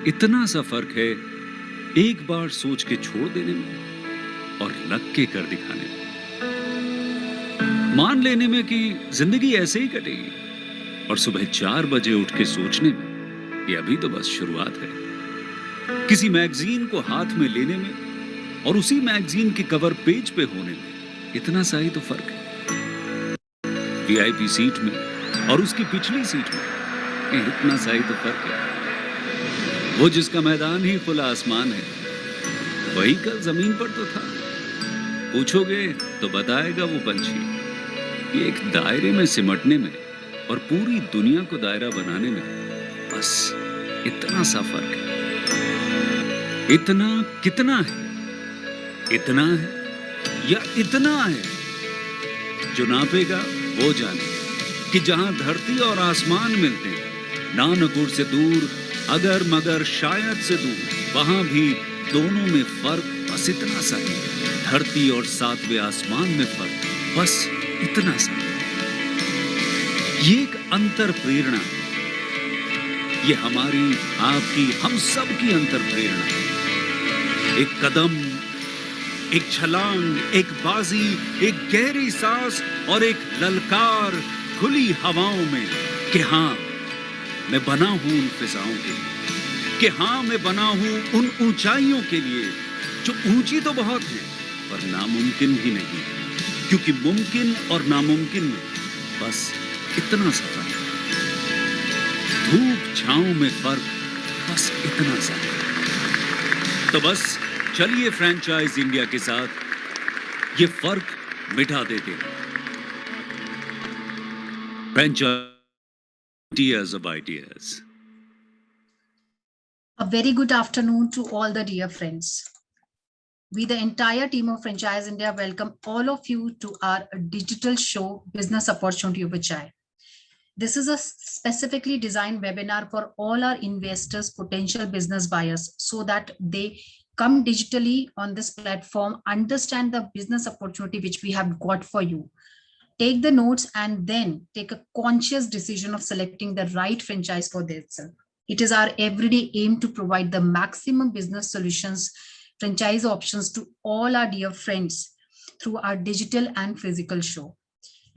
इतना सा फर्क है एक बार सोच के छोड़ देने में और लग के कर दिखाने में। मान लेने में कि जिंदगी ऐसे ही कटेगी और सुबह 4 बजे उठ के सोचने में कि अभी तो बस शुरुआत है। किसी मैगजीन को हाथ में लेने में और उसी मैगजीन के कवर पेज पे होने में इतना सा ही तो फर्क है। वीआईपी सीट में और उसकी पिछली सीट में इतना सा ही तो फर्क है। वो जिसका मैदान ही खुला आसमान है, वही कल जमीन पर तो था। पूछोगे तो बताएगा वो पंछी कि एक दायरे में सिमटने में और पूरी दुनिया को दायरा बनाने में बस इतना सा फर्क है। इतना कितना है? इतना है या इतना है? जो नापेगा वो जाने कि जहां धरती और आसमान मिलते हैं, नानकुर से दूर, अगर मगर शायद से दूर, वहां भी दोनों में फर्क बस इतना सा है। धरती और 7वें आसमान में फर्क बस इतना सा है। ये एक अंतर प्रेरणा है। ये हमारी, आपकी, हम सब की अंतर प्रेरणा है। एक कदम, एक छलांग, एक बाजी, एक गहरी सांस और एक ललकार खुली हवाओं में कि हाँ, मैं बना हूं उन फिजाओं के लिए, कि हाँ, मैं बना हूं उन ऊंचाइयों के लिए जो ऊंची तो बहुत है पर नामुमकिन भी नहीं, क्योंकि मुमकिन और नामुमकिन में बस इतना सा फर्क है। धूप छांव में फर्क बस इतना सा है। तो बस चलिए फ्रेंचाइज इंडिया के साथ ये फर्क मिटा देते हैं। Franchise ideas of ideas. A very good afternoon to all the dear friends. We, the entire team of Franchise India, welcome all of you to our digital show, Business Opportunity with Chai. This is a specifically designed webinar for all our investors, potential business buyers, so that they come digitally on this platform, understand the business opportunity which we have got for you, take the notes, and then take a conscious decision of selecting the right franchise for themselves. It is our everyday aim to provide the maximum business solutions, franchise options to all our dear friends through our digital and physical show.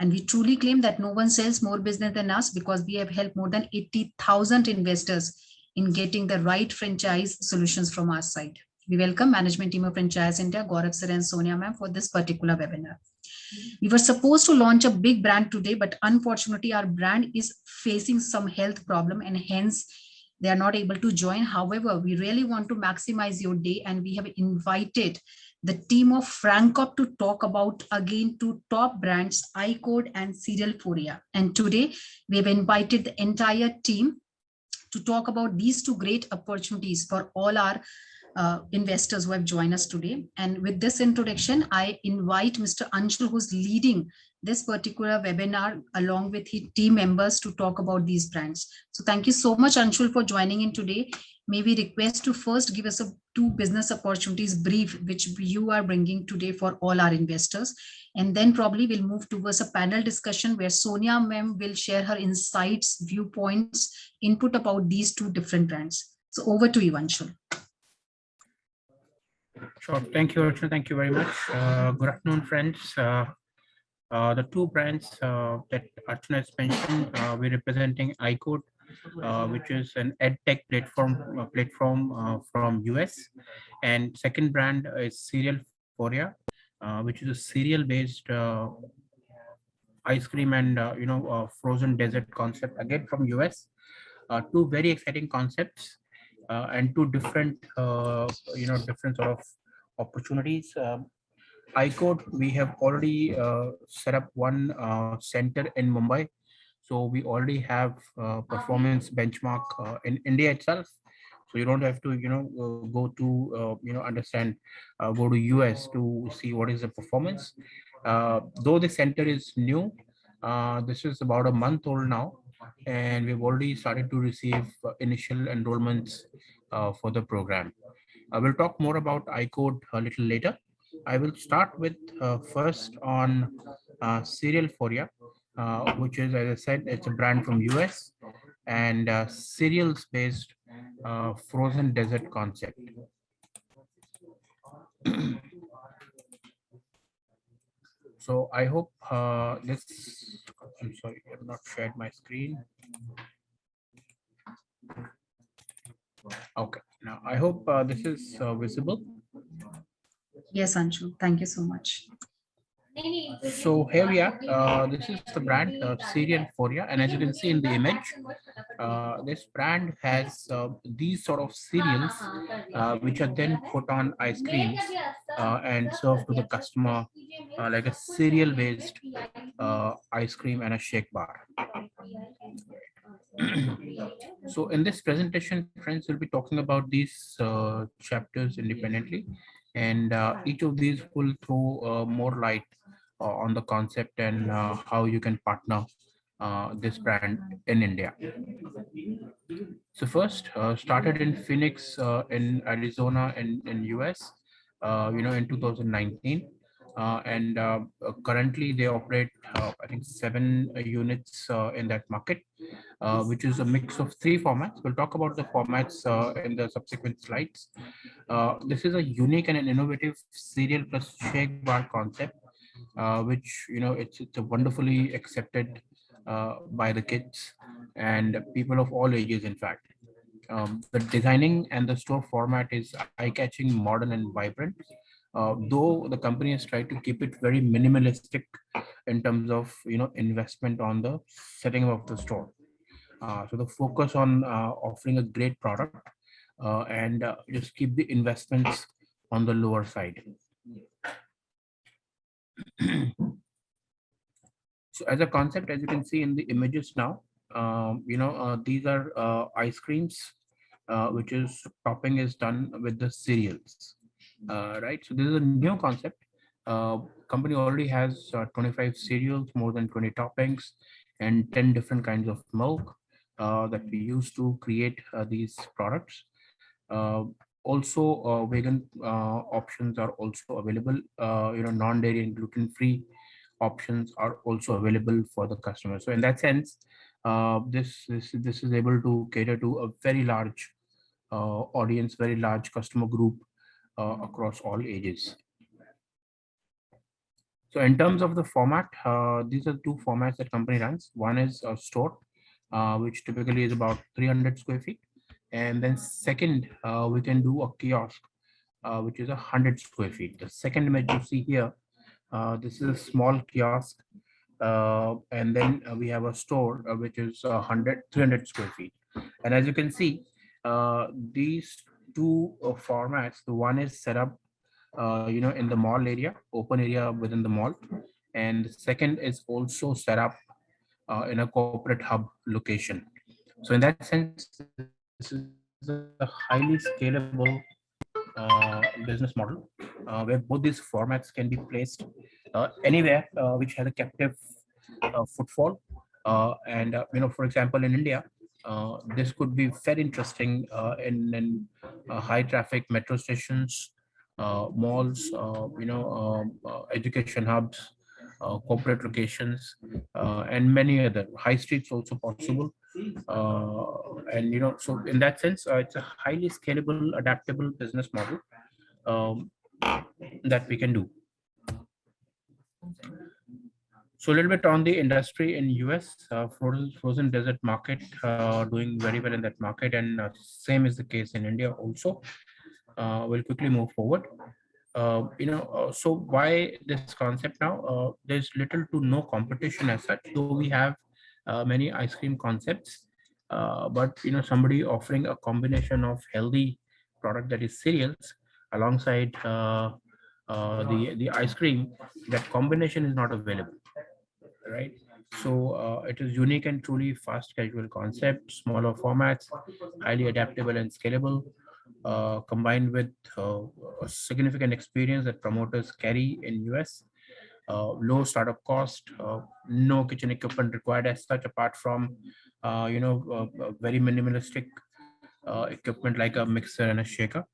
And we truly claim that no one sells more business than us, because we have helped more than 80,000 investors in getting the right franchise solutions from our side. We welcome management team of Franchise India, Gaurav sir and Sonia ma'am, for this particular webinar. We were supposed to launch a big brand today, but unfortunately our brand is facing some health problem and hence they are not able to join. However, we really want to maximize your day, and we have invited the team of Francop to talk about again two top brands, iCode and Serialphoria. And today we have invited the entire team to talk about these two great opportunities for all our investors who have joined us today. And with this introduction, I invite Mr. Anshul, who's leading this particular webinar along with his team members to talk about these brands. So thank you so much, Anshul, for joining in today. May we request to first give us a two business opportunities brief, which you are bringing today for all our investors. And then probably we'll move towards a panel discussion where Sonia ma'am will share her insights, viewpoints, input about these two different brands. So over to you, Anshul. Sure. Thank you, Archana. Thank you very much. Good afternoon, friends. The two brands that Archana has mentioned, we're representing iCode, which is an edtech platform from US, and second brand is Serialphoria, which is a cereal-based ice cream and frozen dessert concept, again from US. Two very exciting concepts and two different different sort of opportunities. iCode, we have already set up one center in Mumbai, so we already have performance benchmark in India itself. So you don't have to go to understand go to US to see what is the performance. Though the center is new, this is about a month old now, and we've already started to receive initial enrollments for the program. I will talk more about iCode a little later. I will start with first on Serialphoria, which is, as I said, it's a brand from US and cereals based frozen desert concept. So I hope this, I'm sorry, I've not shared my screen. Okay, now I hope this is visible. Yes, Anshu, thank you so much. So here we are. This is the brand Syrian Foria, and as you can see in the image, this brand has these sort of cereals, which are then put on ice creams and served to the customer like a cereal-based ice cream and a shake bar. So in this presentation, friends, we'll be talking about these chapters independently, and each of these will throw more light on the concept and how you can partner this brand in India. So first, started in Phoenix, in Arizona, in US, in 2019, and currently they operate, I think, 7 units in that market, which is a mix of 3 formats. We'll talk about the formats in the subsequent slides. This is a unique and an innovative cereal plus shake bar concept, which it's a wonderfully accepted by the kids and people of all ages. In fact, the designing and the store format is eye-catching, modern, and vibrant. Though the company has tried to keep it very minimalistic in terms of investment on the setting of the store. So the focus on offering a great product and just keep the investments on the lower side. So as a concept, as you can see in the images now, these are ice creams, which is topping is done with the cereals, right? So this is a new concept. Company already has 25 cereals, more than 20 toppings, and 10 different kinds of milk that we use to create these products. Uh, Also, vegan options are also available. Non-dairy and gluten-free options are also available for the customer. So in that sense, this is able to cater to a very large audience, very large customer group across all ages. So in terms of the format, these are 2 formats that company runs. One is a store, which typically is about 300 square feet. And then second, we can do a kiosk, which is 100 square feet. The second image you see here, this is a small kiosk. And then we have a store, which is 300 square feet. And as you can see, these 2 formats, the one is set up in the mall area, open area within the mall, and the second is also set up in a corporate hub location. So in that sense, this is a highly scalable business model, where both these formats can be placed anywhere which has a captive footfall. And for example, in India, this could be very interesting in high traffic metro stations, malls, education hubs, corporate locations, and many other high streets also possible. So in that sense, it's a highly scalable, adaptable business model um, that we can do. So a little bit on the industry in US, frozen desert market, doing very well in that market, and same is the case in India also. We'll quickly move forward. So why this concept now? There's little to no competition as such, though we have many ice cream concepts. But somebody offering a combination of healthy product, that is cereals, alongside the ice cream, that combination is not available, right? So it is unique and truly fast casual concept, smaller formats, highly adaptable and scalable, combined with a significant experience that promoters carry in US. Low startup cost, no kitchen equipment required as such, apart from very minimalistic equipment like a mixer and a shaker.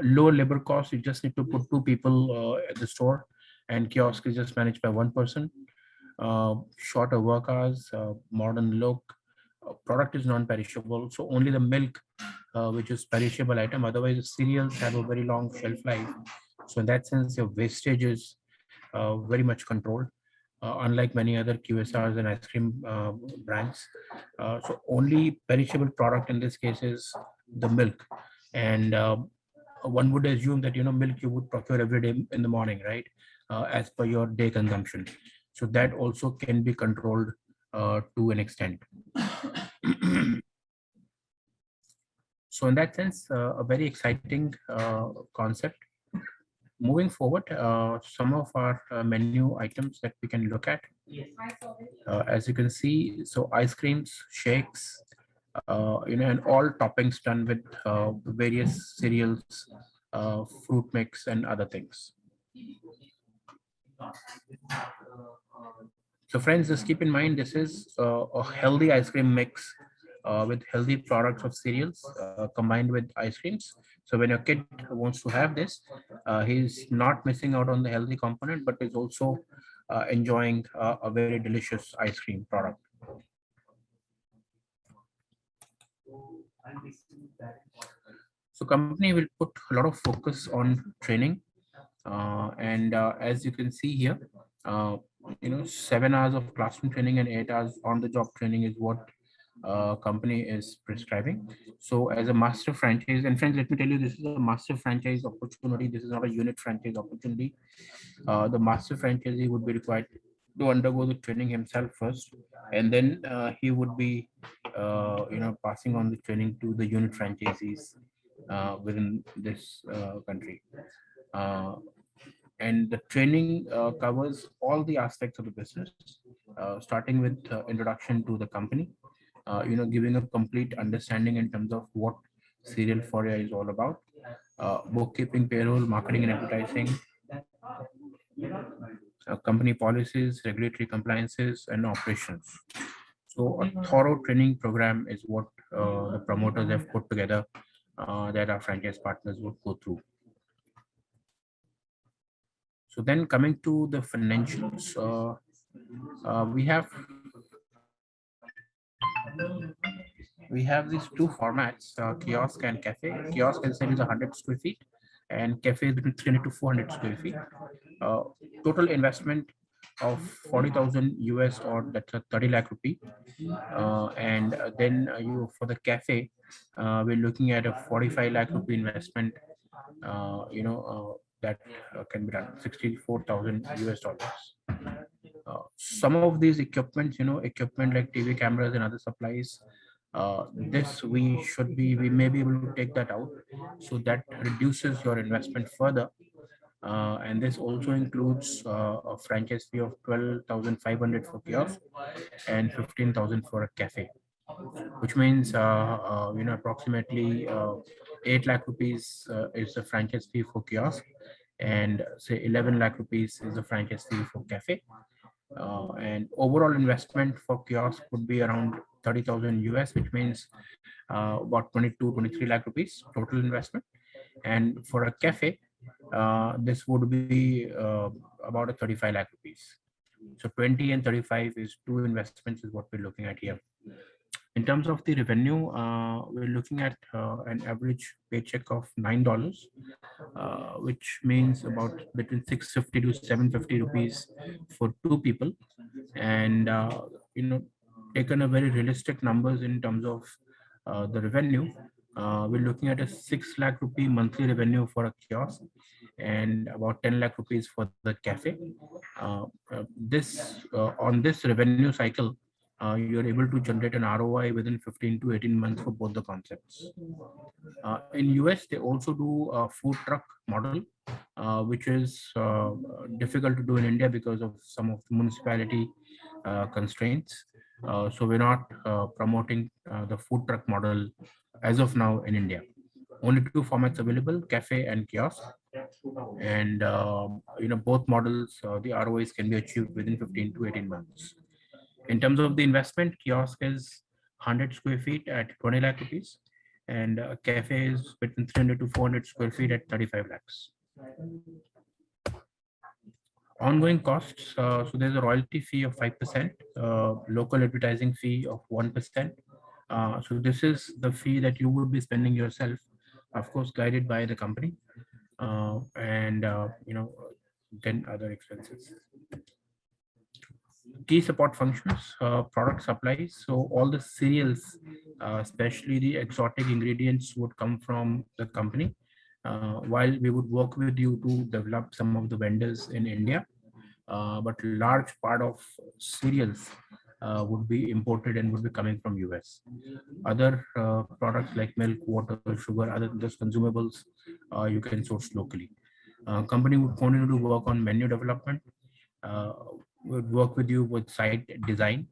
Low labor cost, you just need to put 2 people at the store, and kiosk is just managed by one person. Shorter work hours, modern look, product is non-perishable, so only the milk, which is perishable item. Otherwise, the cereals have a very long shelf life. So in that sense, your wastage is very much controlled, unlike many other QSRs and ice cream brands. So only perishable product in this case is the milk. And one would assume that, milk you would procure every day in the morning, right? As per your day consumption. So that also can be controlled to an extent. So in that sense, a very exciting concept. Moving forward, some of our menu items that we can look at. As you can see, so ice creams, shakes, and all toppings done with various cereals, fruit mix, and other things. So friends, just keep in mind, this is a healthy ice cream mix with healthy products of cereals combined with ice creams. So when your kid wants to have this, he's not missing out on the healthy component, but is also enjoying a very delicious ice cream product. So company will put a lot of focus on training. And as you can see here, 7 hours of classroom training and 8 hours on the job training is what company is prescribing. So as a master franchise, and friends, let me tell you, this is a master franchise opportunity. This is not a unit franchise opportunity. The master franchisee would be required to undergo the training himself first, and then he would be, passing on the training to the unit franchisees within this country. And the training covers all the aspects of the business, starting with introduction to the company, giving a complete understanding in terms of what Serial Foria is all about, bookkeeping, payroll, marketing and advertising, company policies, regulatory compliances, and operations. So a thorough training program is what the promoters have put together that our franchise partners would go through. So then coming to the financials, we have these two formats, kiosk and cafe. Kiosk is 100 square feet, and cafe is between 300 to 400 square feet. Total investment of 40,000 US, or that's a 30 lakh rupee. And then you for the cafe, we're looking at a 45 lakh rupee investment. That can be done 64,000 US dollars. Some of these equipments, equipment like TV cameras and other supplies, this we may be able to take that out, so that reduces your investment further. And this also includes a franchise fee of 12,500 for kiosk and 15,000 for a cafe, which means approximately 8 lakh rupees is the franchise fee for kiosk, and say 11 lakh rupees is the franchise fee for cafe. And overall investment for kiosk would be around 30,000 US, which means about 23 lakh rupees total investment. And for a cafe, this would be about a 35 lakh rupees. So 20 and 35 is two investments is what we're looking at here. In terms of the revenue, we're looking at an average paycheck of $9, which means about between 650 to 750 rupees for two people. And taken a very realistic numbers in terms of the revenue, we're looking at a 6 lakh rupee monthly revenue for a kiosk and about 10 lakh rupees for the cafe. On this revenue cycle, you're able to generate an ROI within 15 to 18 months for both the concepts. In US, they also do a food truck model, which is difficult to do in India because of some of the municipality constraints. So we're not promoting the food truck model as of now in India. Only two formats available, cafe and kiosk. And both models, the ROIs can be achieved within 15 to 18 months. In terms of the investment, kiosk is 100 square feet at 20 lakh rupees, and cafe is between 300 to 400 square feet at 35 lakhs. Ongoing costs, so there's a royalty fee of 5%, local advertising fee of 1%, So this is the fee that you would be spending yourself, of course, guided by the company, and then other expenses. Key support functions, product supplies. So all the cereals, especially the exotic ingredients, would come from the company. While we would work with you to develop some of the vendors in India, but large part of cereals would be imported and would be coming from US. Other products like milk, water, sugar, other than just consumables, you can source locally. Company would continue to work on menu development, uh, would work with you with site design.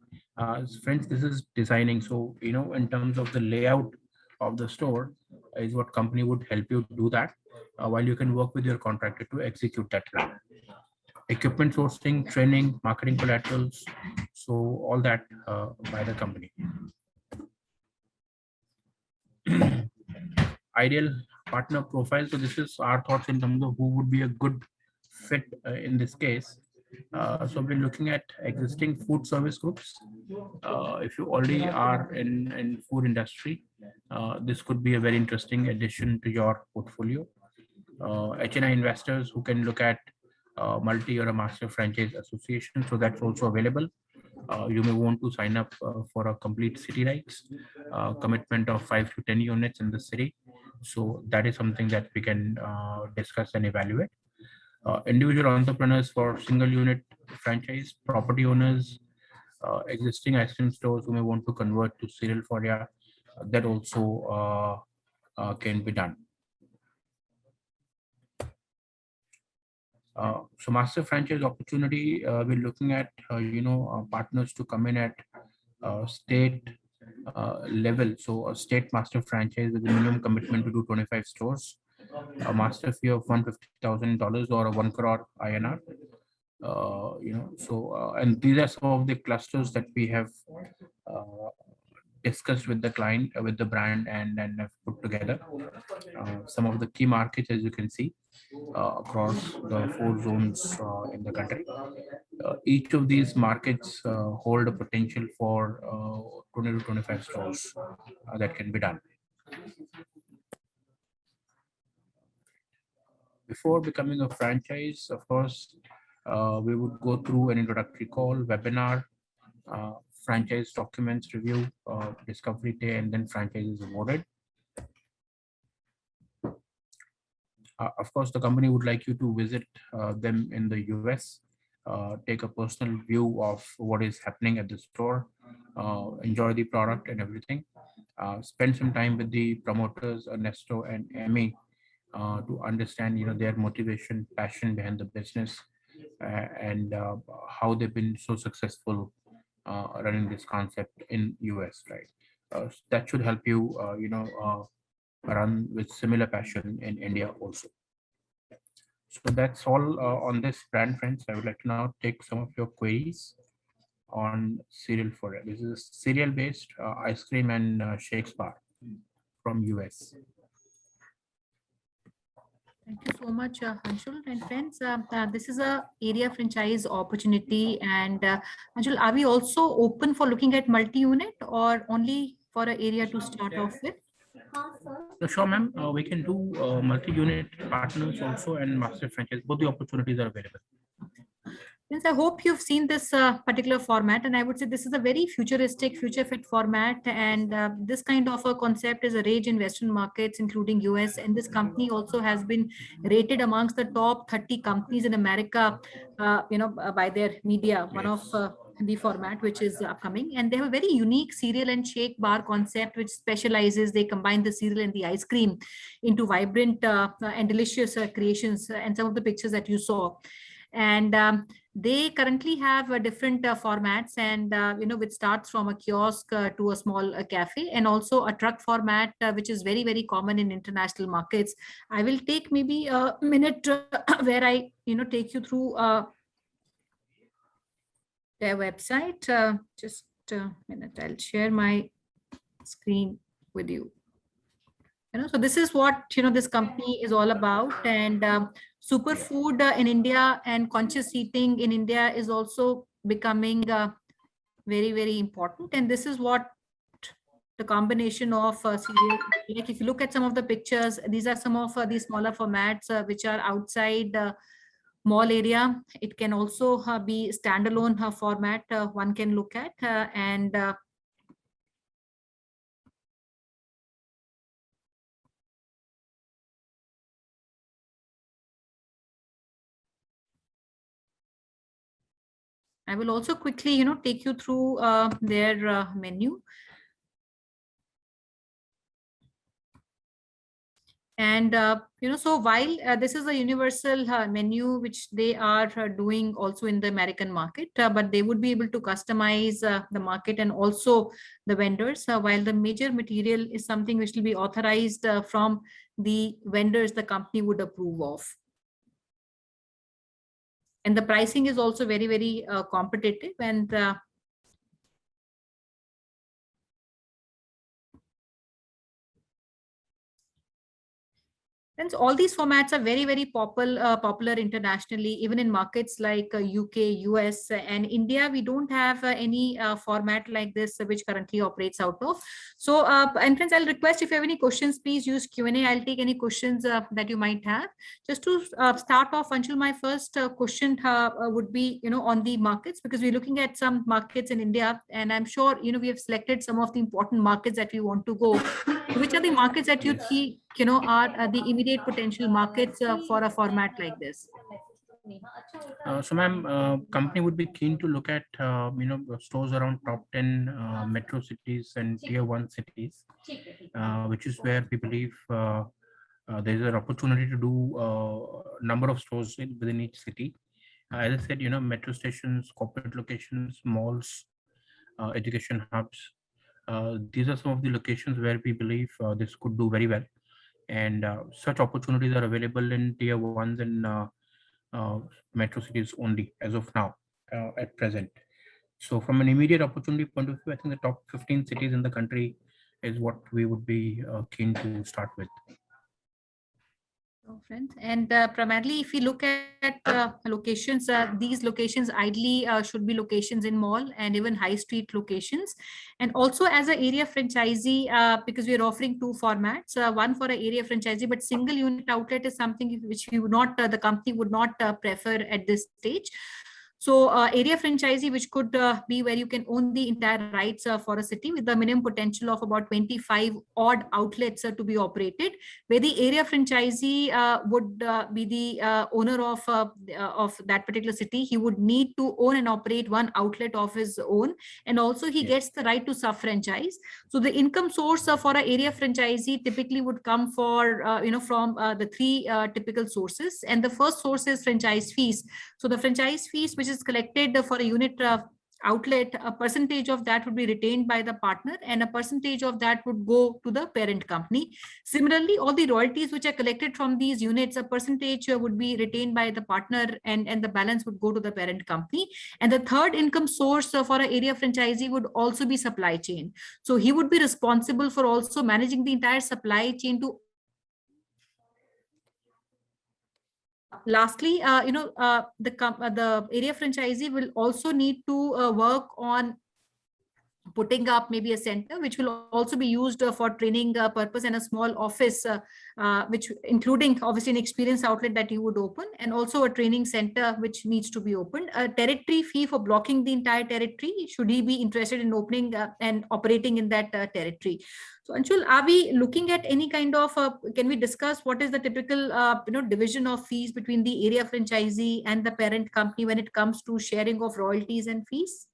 Friends, this is designing. So, in terms of the layout of the store is what company would help you do that, while you can work with your contractor to execute that plan. Equipment sourcing, training, marketing collaterals, so all that by the company. Ideal partner profile. So this is our thoughts in terms of who would be a good fit in this case. So we're looking at existing food service groups. If you already are in food industry, this could be a very interesting addition to your portfolio. HNI investors who can look at multi or a master franchise association, so that's also available. You may want to sign up for a complete city rights commitment of 5 to 10 units in the city. So that is something that we can discuss and evaluate. Individual entrepreneurs for single unit franchise, property owners, existing ice cream stores who may want to convert to cereal for ya, that also can be done. So master franchise opportunity, we're looking at partners to come in at state level. So a state master franchise with a minimum commitment to do 25 stores, a master fee of $150,000 or a 1 crore INR. And these are some of the clusters that we have discussed with the client, with the brand, and have put together some of the key markets, as you can see, across the 4 zones in the country. Each of these markets hold a potential for 20 to 25 stores that can be done. Before becoming a franchise, of course, we would go through an introductory call, webinar, franchise documents review, discovery day, and then franchise is awarded. Of course, the company would like you to visit them in the US, take a personal view of what is happening at the store, enjoy the product and everything. Spend some time with the promoters, Ernesto and Emmy, to understand their motivation, passion behind the business, and how they've been so successful running this concept in US, right? That should help you run with similar passion in India also. So that's all on this brand, friends. I would like to now take some of your queries on cereal for it. This is cereal based ice cream and shakes bar from US. Thank you so much, Anshul and friends. This is a area franchise opportunity. And Anshul, are we also open for looking at multi-unit or only for an area to start off with? Sure, ma'am. We can do multi-unit partners also and master franchise. Both the opportunities are available. Yes, I hope you've seen this particular format, and I would say this is a very futuristic, future fit format. And this kind of a concept is a rage in Western markets, including US. And this company also has been rated amongst the top 30 companies in America, by their media, one of the format which is upcoming. And they have a very unique cereal and shake bar concept, which specializes, they combine the cereal and the ice cream into vibrant and delicious creations, and some of the pictures that you saw. And they currently have different formats, and which starts from a kiosk to a small cafe, and also a truck format, which is very, very common in international markets. I will take maybe a minute where I take you through their website. Just a minute, I'll share my screen with you. So this is what this company is all about. And superfood in India and conscious eating in India is also becoming very, very important. And this is what the combination of serial. Like if you look at some of the pictures, these are some of these smaller formats which are outside mall area. It can also be standalone format one can look at and I will also quickly, take you through their menu. And, so while this is a universal menu, which they are doing also in the American market, but they would be able to customize the market and also the vendors, while the major material is something which will be authorized from the vendors the company would approve of. And the pricing is also very, very competitive. And Friends, all these formats are very, very popular internationally, even in markets like UK, US, and India. We don't have any format like this which currently operates out of. So, and friends, I'll request if you have any questions, please use Q&A. I'll take any questions that you might have. Just to start off, Anshul, my first question would be, on the markets, because we're looking at some markets in India, and I'm sure, we have selected some of the important markets that we want to go. Which are the markets that you think, are the immediate potential markets for a format like this? So, ma'am, company would be keen to look at, stores around top 10 metro cities and tier 1 cities, which is where we believe there's an opportunity to do number of stores within each city. As I said, metro stations, corporate locations, malls, education hubs. These are some of the locations where we believe this could do very well. And such opportunities are available in tier 1s and metro cities only as of now at present. So from an immediate opportunity point of view, I think the top 15 cities in the country is what we would be keen to start with. Friends, and primarily if you look at locations, these locations ideally should be locations in mall and even high street locations, and also as an area franchisee, because we are offering two formats, one for an area franchisee, but single unit outlet is something which we would not, the company would not prefer at this stage. So area franchisee, which could be where you can own the entire rights for a city with the minimum potential of about 25 odd outlets to be operated, where the area franchisee would be the owner of that particular city. He would need to own and operate one outlet of his own, and also he gets the right to sub-franchise. So the income source for an area franchisee typically would come for from the three typical sources, and the first source is franchise fees. So the franchise fees which is collected for a unit outlet, a percentage of that would be retained by the partner, and a percentage of that would go to the parent company. Similarly, all the royalties which are collected from these units, a percentage would be retained by the partner, and the balance would go to the parent company. And the third income source for an area franchisee would also be supply chain. So he would be responsible for also managing the entire supply chain to. Lastly, the area franchisee will also need to work on putting up maybe a center which will also be used for training purpose, and a small office which including obviously an experience outlet that you would open, and also a training center which needs to be opened. A territory fee for blocking the entire territory should he be interested in opening and operating in that territory. So Anshul, are we looking at any kind of, can we discuss what is the typical division of fees between the area franchisee and the parent company when it comes to sharing of royalties and fees?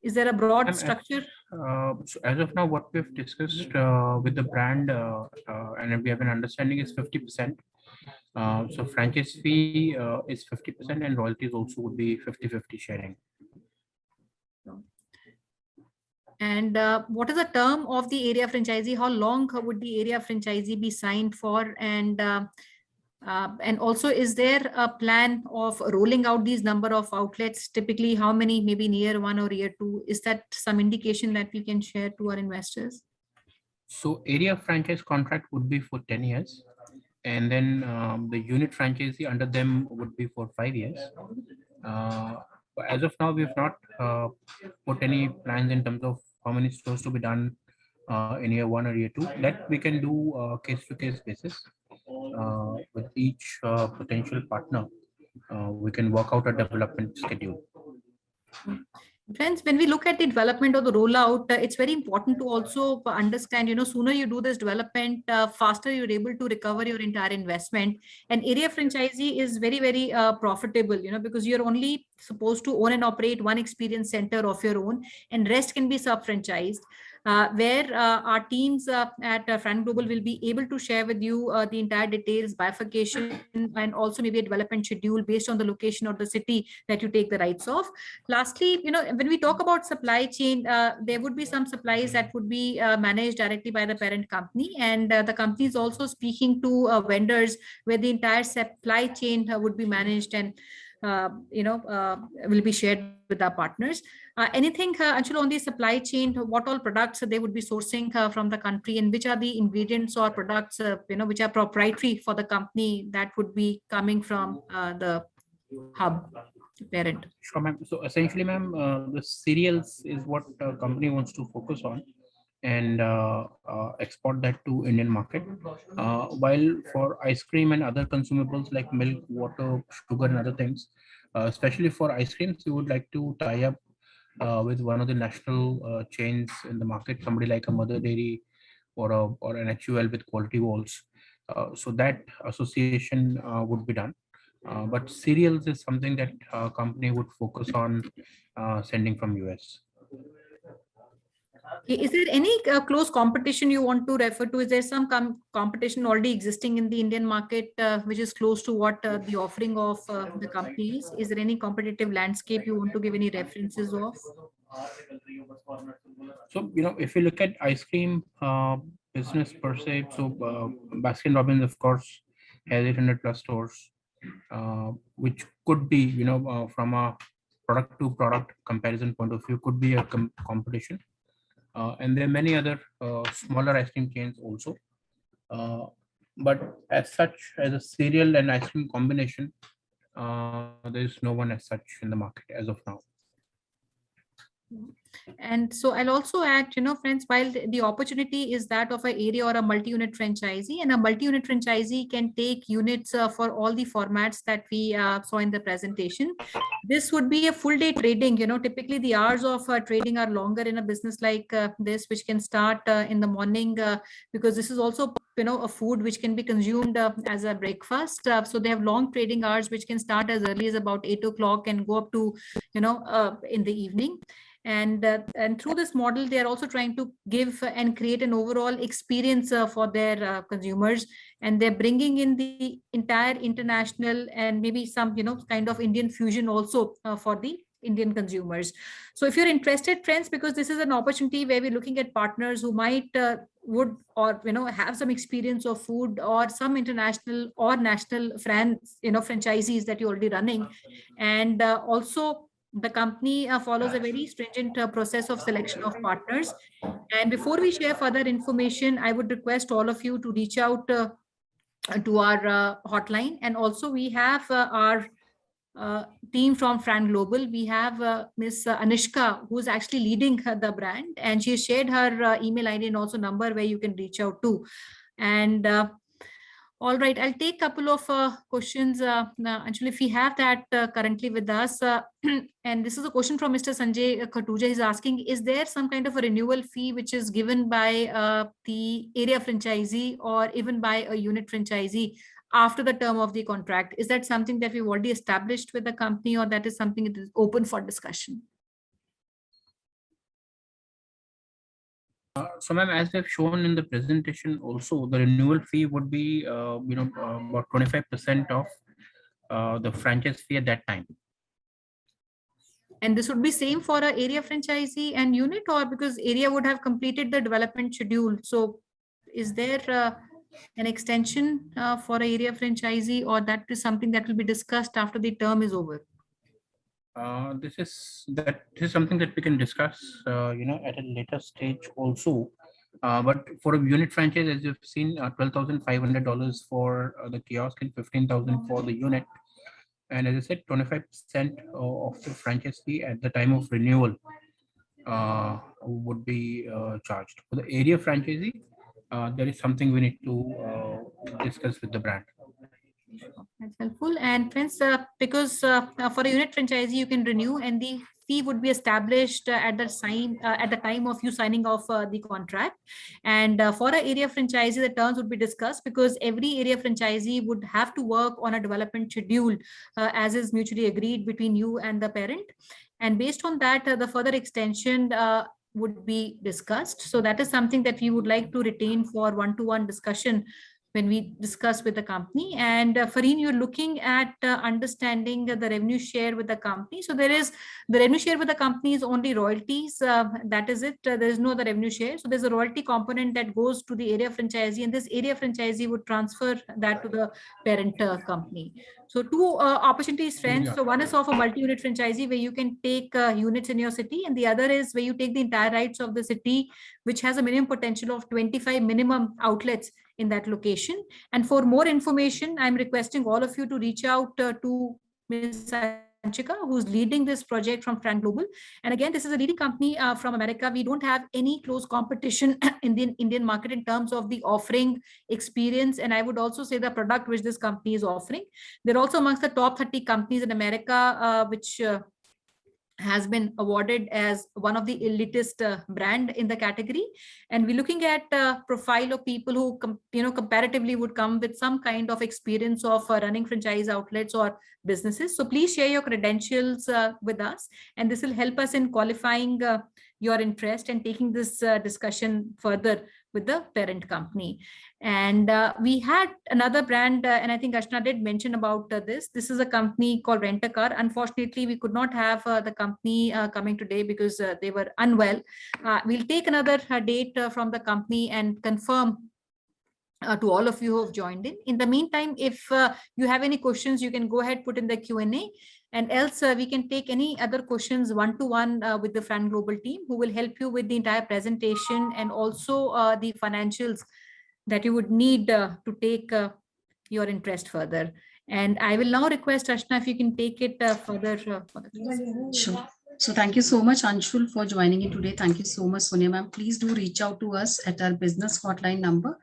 Is there a broad structure? So as of now, what we've discussed with the brand and we have an understanding is 50%. So franchise fee is 50% and royalties also would be 50-50 sharing. And what is the term of the area franchisee? How long would the area franchisee be signed for? And also, is there a plan of rolling out these number of outlets? Typically, how many, maybe in year 1 or year 2? Is that some indication that we can share to our investors? So area franchise contract would be for 10 years. And then the unit franchisee under them would be for 5 years. As of now, we have not put any plans in terms of how many stores to be done in year 1 or year 2. That we can do case-to-case basis with each potential partner. We can work out a development schedule. Friends, when we look at the development or the rollout, it's very important to also understand, sooner you do this development, faster you're able to recover your entire investment. And area franchisee is very, very profitable, because you're only supposed to own and operate one experience center of your own, and rest can be sub-franchised. Where our teams at Fran Global will be able to share with you the entire details, bifurcation, and also maybe a development schedule based on the location or the city that you take the rights of. Lastly, when we talk about supply chain, there would be some supplies that would be managed directly by the parent company, and the company is also speaking to vendors where the entire supply chain would be managed and will be shared with our partners. Anything, Anshul, on the supply chain, what all products they would be sourcing from the country, and which are the ingredients or products, which are proprietary for the company that would be coming from the hub parent? Sure, ma'am. So essentially, ma'am, the cereals is what company wants to focus on and export that to Indian market. While for ice cream and other consumables like milk, water, sugar, and other things, especially for ice creams, we would like to tie up with one of the national chains in the market, somebody like a Mother Dairy or an HUL with quality walls. So that association would be done. But cereals is something that company would focus on sending from US. Is there any close competition you want to refer to? Is there some competition already existing in the Indian market, which is close to what the offering of the company is? Is there any competitive landscape you want to give any references of? So, if you look at ice cream business per se, so Baskin Robbins, of course, has 800 plus stores, which could be, from a product to product comparison point of view, could be a competition. And there are many other smaller ice cream chains also. But as such, as a cereal and ice cream combination, there is no one as such in the market as of now. And so I'll also add, friends, while the opportunity is that of an area or a multi-unit franchisee, and a multi-unit franchisee can take units for all the formats that we saw in the presentation. This would be a full day trading. Typically the hours of trading are longer in a business like this, which can start in the morning, because this is also a food which can be consumed as a breakfast. So they have long trading hours, which can start as early as about 8 o'clock and go up to, in the evening. And through this model, they are also trying to give and create an overall experience for their consumers, and they're bringing in the entire international and maybe some kind of Indian fusion also for the Indian consumers. So if you're interested, friends, because this is an opportunity where we're looking at partners who might would or have some experience of food or some international or national franchisees that you're already running, and also the company follows a very stringent process of selection of partners. And before we share further information, I would request all of you to reach out to our hotline. And also we have our team from Fran Global. We have Miss Anushka, who's actually leading the brand, and she shared her email ID and also number where you can reach out to. And all right, I'll take a couple of questions. Actually, if we have that currently with us, and this is a question from Mr. Sanjay Katuja. He's asking, is there some kind of a renewal fee which is given by the area franchisee or even by a unit franchisee after the term of the contract? Is that something that we've already established with the company, or that is something that is open for discussion? So, ma'am, as we've shown in the presentation, also the renewal fee would be, about 25% of the franchise fee at that time. And this would be same for a area franchisee and unit, or because area would have completed the development schedule? So, is there an extension for a area franchisee, or that is something that will be discussed after the term is over? This is something that we can discuss, at a later stage also. But for a unit franchise, as you've seen, $12,500 for the kiosk and $15,000 for the unit. And as I said, 25% of the franchise fee at the time of renewal. would be charged. For the area franchisee, there is something we need to discuss with the brand. That's helpful. And friends, because for a unit franchisee, you can renew and the fee would be established at the time of you signing off the contract. And for an area franchisee, the terms would be discussed because every area franchisee would have to work on a development schedule as is mutually agreed between you and the parent. And based on that, the further extension would be discussed. So that is something that we would like to retain for one-to-one discussion when we discuss with the company. And Fareen, you're looking at understanding the revenue share with the company. So there is the revenue share with the company is only royalties. That is it. There is no other revenue share. So there's a royalty component that goes to the area franchisee, and this area franchisee would transfer that to the parent company. So two opportunities, friends. Yeah. So one is of a multi-unit franchisee where you can take units in your city, and the other is where you take the entire rights of the city, which has a minimum potential of 25 minimum outlets in that location. And for more information, I'm requesting all of you to reach out to Ms. Sanchika, who's leading this project from Frank Global. And again, this is a leading company from America. We don't have any close competition in the Indian market in terms of the offering, experience, and I would also say the product which this company is offering. They're also amongst the top 30 companies in America, which has been awarded as one of the elitist brand in the category. And we're looking at profile of people who comparatively would come with some kind of experience of running franchise outlets or businesses. So please share your credentials with us, and this will help us in qualifying your interest and taking this discussion further with the parent company. And we had another brand, and I think Ashna did mention about this. This is a company called Rent a Car. Unfortunately, we could not have the company coming today because they were unwell. We'll take another date from the company and confirm to all of you who have joined in. In the meantime, if you have any questions, you can go ahead, put in the Q&A, and else we can take any other questions one-to-one with the Frank Global team, who will help you with the entire presentation and also the financials that you would need to take your interest further. And I will now request Ashna if you can take it further. Sure. So thank you so much, Anshul, for joining in today. Thank you so much, Sonia ma'am. Please do reach out to us at our business hotline number,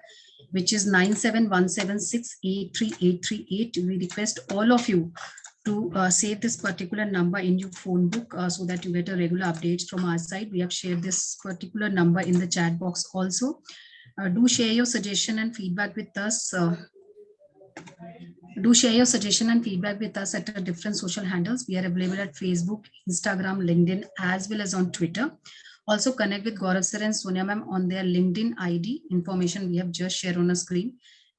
which is 9717683838. We request all of you to save this particular number in your phone book so that you get a regular updates from our side. We have shared this particular number in the chat box also. Do share your suggestion and feedback with us. Do share your suggestion and feedback with us at our different social handles. We are available at Facebook, Instagram, LinkedIn, as well as on Twitter. Also connect with Gaurav sir and Sonia ma'am on their LinkedIn ID. Information we have just shared on a screen.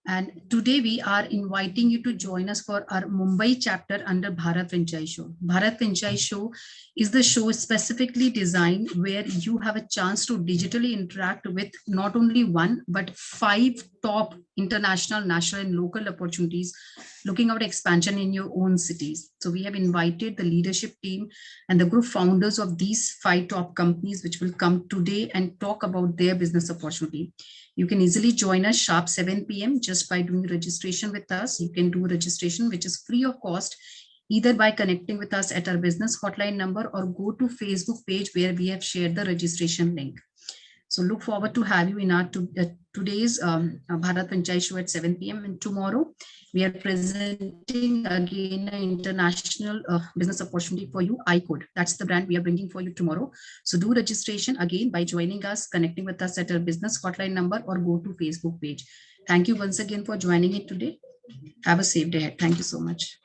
And today we are inviting you to join us for our Mumbai chapter under Bharat Franchise Show. Bharat Franchise Show is the show specifically designed where you have a chance to digitally interact with not only one, but 5 top international, national and local opportunities looking at expansion in your own cities. So we have invited the leadership team and the group founders of these 5 top companies, which will come today and talk about their business opportunity. You can easily join us sharp 7 p.m. just by doing registration with us. You can do registration, which is free of cost, either by connecting with us at our business hotline number or go to Facebook page where we have shared the registration link. So look forward to have you in our today's Bharat Franchise Show at 7 p.m. And tomorrow we are presenting again an international business opportunity for you, iCode. That's the brand we are bringing for you tomorrow. So do registration again by joining us, connecting with us at our business hotline number or go to Facebook page. Thank you once again for joining it today. Have a safe day ahead. Thank you so much.